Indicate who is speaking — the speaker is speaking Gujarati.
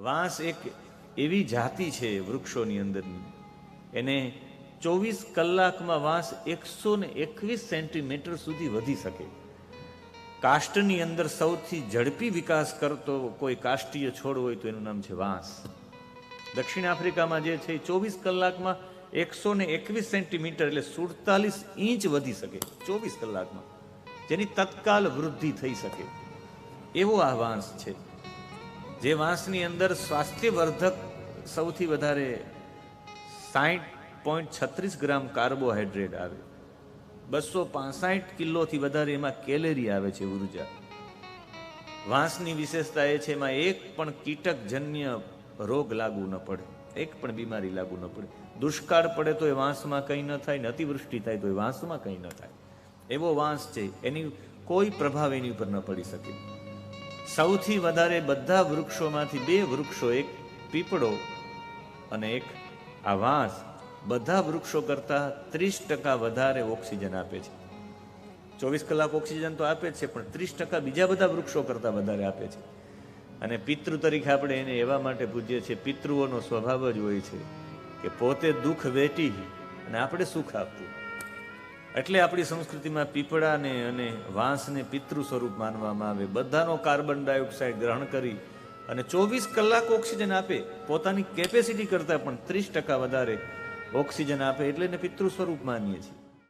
Speaker 1: વાંસ એક એવી જાતિ છે વૃક્ષોની અંદરની, એને 24 કલાકમાં વાંસ 121 સેન્ટીમીટર સુધી વધી શકે. કાષ્ટની અંદર સૌથી ઝડપી વિકાસ કરતો કોઈ કાષ્ટીય છોડ હોય તો એનું નામ છે વાંસ. દક્ષિણ આફ્રિકામાં જે છે 24 કલાકમાં 121 સેન્ટીમીટર એટલે 47 ઇંચ વધી શકે 24 કલાકમાં, જેની તત્કાલ વૃદ્ધિ થઈ શકે એવો આ વાંસ છે. જે વાંસની અંદર સ્વાસ્થ્યવર્ધક સૌથી વધારે 60.36 ગ્રામ કાર્બોહાઈડ્રેટ આવે, 265 કિલોથી વધારે એમાં કેલેરી આવે છે, ઉર્જા. વાંસની વિશેષતા એ છે એમાં એક પણ કીટકજન્ય રોગ લાગુ ન પડે, એક પણ બીમારી લાગુ ન પડે. દુષ્કાળ પડે તો એ વાંસમાં કંઈ ન થાય, ને અતિવૃષ્ટિ થાય તો એ વાંસમાં કંઈ ન થાય, એવો વાંસ છે. એની કોઈ પ્રભાવ એની ઉપર ન પડી શકે. સૌથી વધારે બધા વૃક્ષોમાંથી 2 વૃક્ષો, એક પીપળો અને એક આ વાંસ, બધા વૃક્ષો કરતા 30% વધારે ઓક્સિજન આપે છે. 24 કલાક ઓક્સિજન તો આપે જ છે, પણ 30% બીજા બધા વૃક્ષો કરતા વધારે આપે છે. અને પિતૃ તરીકે આપણે એને એવા માટે પૂજીએ છીએ, પિતૃઓનો સ્વભાવ જ હોય છે કે પોતે દુઃખ વેઠી અને આપણે સુખ આપવું. એટલે આપણી સંસ્કૃતિમાં પીપળાને અને વાંસને પિતૃ સ્વરૂપ માનવામાં આવે. બધાનો કાર્બન ડાયોક્સાઇડ ગ્રહણ કરી અને 24 કલાક ઓક્સિજન આપે, પોતાની કેપેસિટી કરતાં પણ 30% વધારે ઓક્સિજન આપે, એટલે એને પિતૃ સ્વરૂપ માનીએ છીએ.